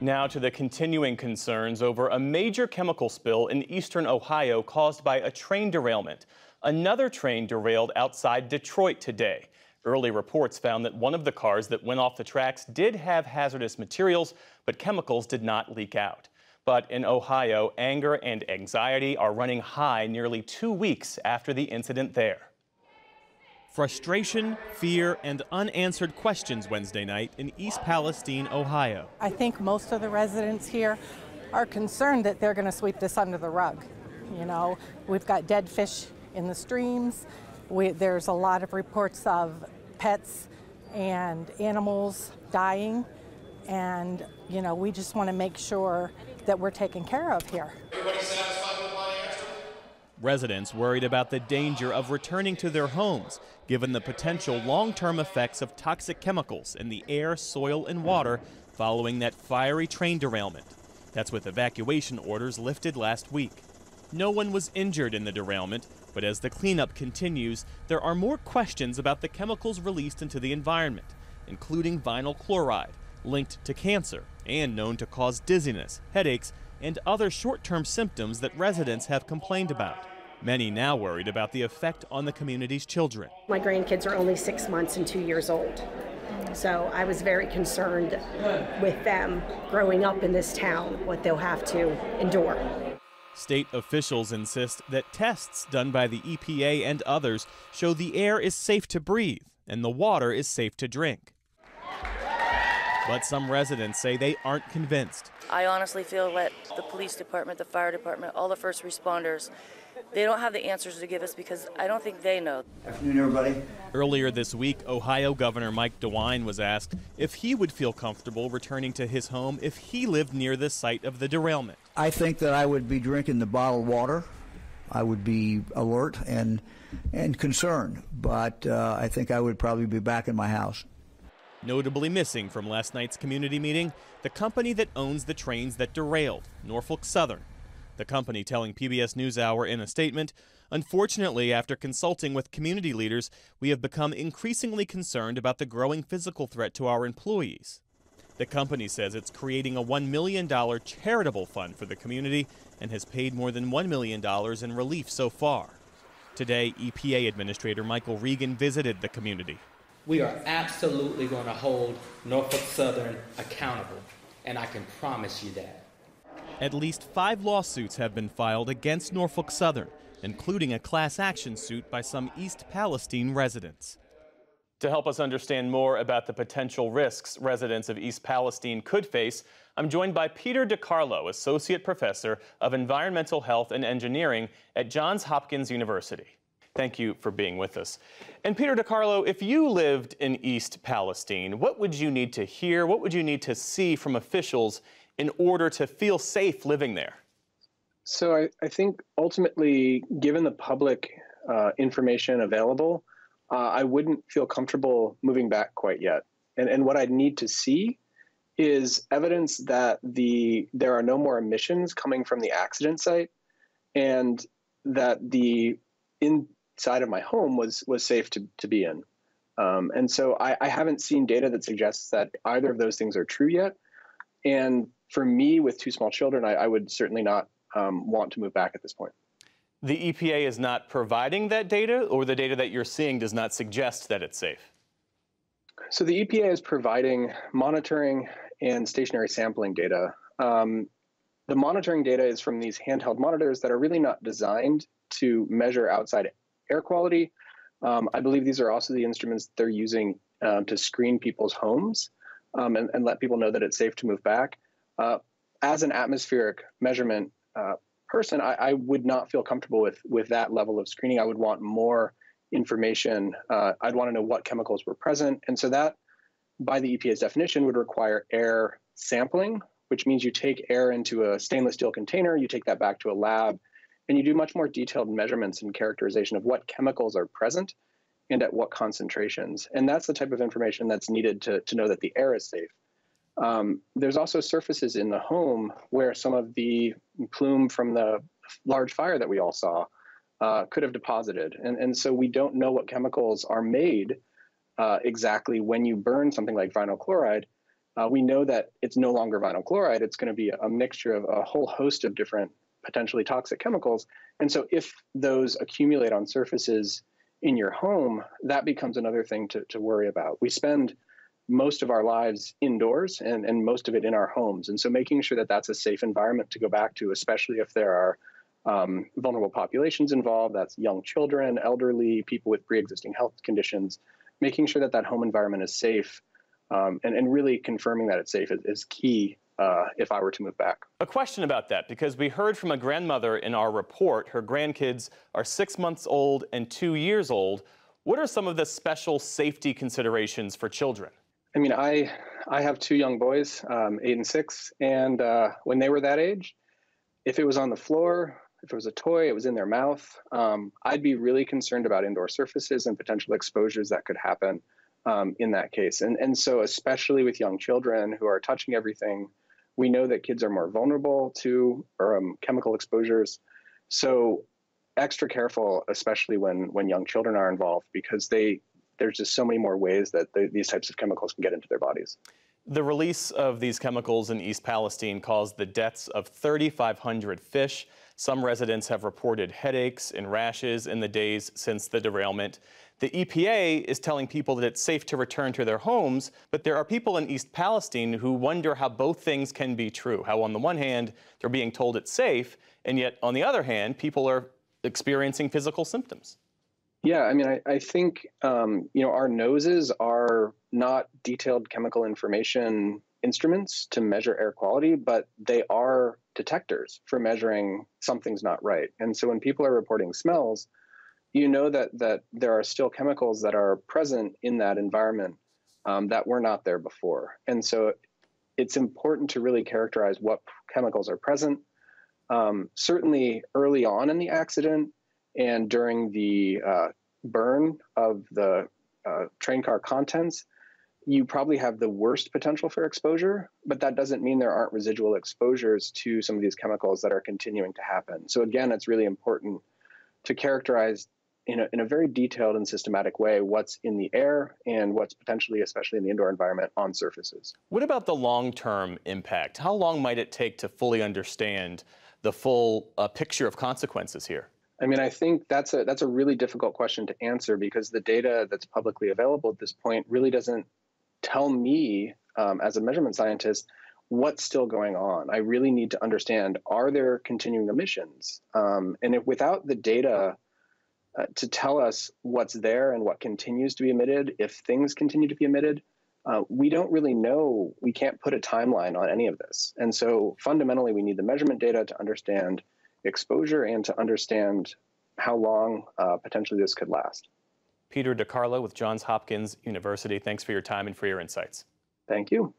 Now to the continuing concerns over a major chemical spill in eastern Ohio caused by a train derailment. Another train derailed outside Detroit today. Early reports found that one of the cars that went off the tracks did have hazardous materials, but chemicals did not leak out. But in Ohio, anger and anxiety are running high nearly 2 weeks after the incident there. Frustration, fear, and unanswered questions Wednesday night in East Palestine, Ohio. I think most of the residents here are concerned that they're going to sweep this under the rug. You know, we've got dead fish in the streams. There's a lot of reports of pets and animals dying. And, you know, we just want to make sure that we're taken care of here. Everybody satisfied with my answer? Residents worried about the danger of returning to their homes, given the potential long-term effects of toxic chemicals in the air, soil, and water following that fiery train derailment. That's with evacuation orders lifted last week. No one was injured in the derailment, but as the cleanup continues, there are more questions about the chemicals released into the environment, including vinyl chloride, linked to cancer and known to cause dizziness, headaches, and other short-term symptoms that residents have complained about. Many now worried about the effect on the community's children. My grandkids are only 6 months and 2 years old, so I was very concerned with them growing up in this town, what they'll have to endure. State officials insist that tests done by the EPA and others show the air is safe to breathe and the water is safe to drink. But some residents say they aren't convinced. I honestly feel that the police department, the fire department, all the first responders, they don't have the answers to give us because I don't think they know. Afternoon, everybody. Earlier this week, Ohio Governor Mike DeWine was asked if he would feel comfortable returning to his home if he lived near the site of the derailment. I think that I would be drinking the bottled water. I would be alert and concerned, but I think I would probably be back in my house. Notably missing from last night's community meeting, the company that owns the trains that derailed, Norfolk Southern. The company telling PBS NewsHour in a statement, "Unfortunately, after consulting with community leaders, we have become increasingly concerned about the growing physical threat to our employees." The company says it's creating a $1 million charitable fund for the community and has paid more than $1 million in relief so far. Today, EPA Administrator Michael Regan visited the community. We are absolutely going to hold Norfolk Southern accountable, and I can promise you that. At least 5 lawsuits have been filed against Norfolk Southern, including a class action suit by some East Palestine residents. To help us understand more about the potential risks residents of East Palestine could face, I'm joined by Peter DiCarlo, Associate Professor of Environmental Health and Engineering at Johns Hopkins University. Thank you for being with us. And Peter DiCarlo, if you lived in East Palestine, what would you need to hear, what would you need to see from officials in order to feel safe living there? So I think ultimately, given the public information available, I wouldn't feel comfortable moving back quite yet. And what I'd need to see is evidence that there are no more emissions coming from the accident site and that the inside of my home was safe to be in. And so I haven't seen data that suggests that either of those things are true yet. And for me, with 2 small children, I would certainly not want to move back at this point. The EPA is not providing that data, or the data that you're seeing does not suggest that it's safe? So the EPA is providing monitoring and stationary sampling data. The monitoring data is from these handheld monitors that are really not designed to measure outside air quality. I believe these are also the instruments they're using to screen people's homes and let people know that it's safe to move back. As an atmospheric measurement person, I would not feel comfortable with that level of screening. I would want more information. I'd want to know what chemicals were present. And so that, by the EPA's definition, would require air sampling, which means you take air into a stainless steel container, you take that back to a lab, and you do much more detailed measurements and characterization of what chemicals are present and at what concentrations. And that's the type of information that's needed to know that the air is safe. There's also surfaces in the home where some of the plume from the large fire that we all saw could have deposited. And so we don't know what chemicals are made exactly when you burn something like vinyl chloride. We know that it's no longer vinyl chloride. It's going to be a mixture of a whole host of different potentially toxic chemicals. And so if those accumulate on surfaces in your home, that becomes another thing to worry about. We spend most of our lives indoors and most of it in our homes. And so making sure that that's a safe environment to go back to, especially if there are vulnerable populations involved, that's young children, elderly, people with pre-existing health conditions, making sure that that home environment is safe and really confirming that it's safe is key if I were to move back. A question about that, because we heard from a grandmother in our report. Her grandkids are 6 months old and 2 years old. What are some of the special safety considerations for children? I mean, I have two young boys, 8 and 6, and when they were that age, if it was on the floor, if it was a toy, it was in their mouth, I'd be really concerned about indoor surfaces and potential exposures that could happen in that case. And so especially with young children who are touching everything, we know that kids are more vulnerable to chemical exposures. So extra careful, especially when young children are involved, because there's just so many more ways that these types of chemicals can get into their bodies. The release of these chemicals in East Palestine caused the deaths of 3,500 fish. Some residents have reported headaches and rashes in the days since the derailment. The EPA is telling people that it's safe to return to their homes, but there are people in East Palestine who wonder how both things can be true. How on the one hand, they're being told it's safe, and yet on the other hand, people are experiencing physical symptoms. Yeah, I mean, I think, our noses are not detailed chemical information instruments to measure air quality, but they are detectors for measuring something's not right. And so when people are reporting smells, you know that there are still chemicals that are present in that environment that were not there before. And so it's important to really characterize what chemicals are present. Certainly early on in the accident and during the burn of the train car contents, you probably have the worst potential for exposure, but that doesn't mean there aren't residual exposures to some of these chemicals that are continuing to happen. So again, it's really important to characterize in a very detailed and systematic way what's in the air and what's potentially, especially in the indoor environment, on surfaces. What about the long-term impact? How long might it take to fully understand the full picture of consequences here? I mean, I think that's a really difficult question to answer because the data that's publicly available at this point really doesn't tell me, as a measurement scientist, what's still going on. I really need to understand, are there continuing emissions? And if without the data to tell us what's there and what continues to be emitted, if things continue to be emitted, we don't really know. We can't put a timeline on any of this. And so fundamentally, we need the measurement data to understand exposure and to understand how long potentially this could last. Peter DeCarlo with Johns Hopkins University, thanks for your time and for your insights. Thank you.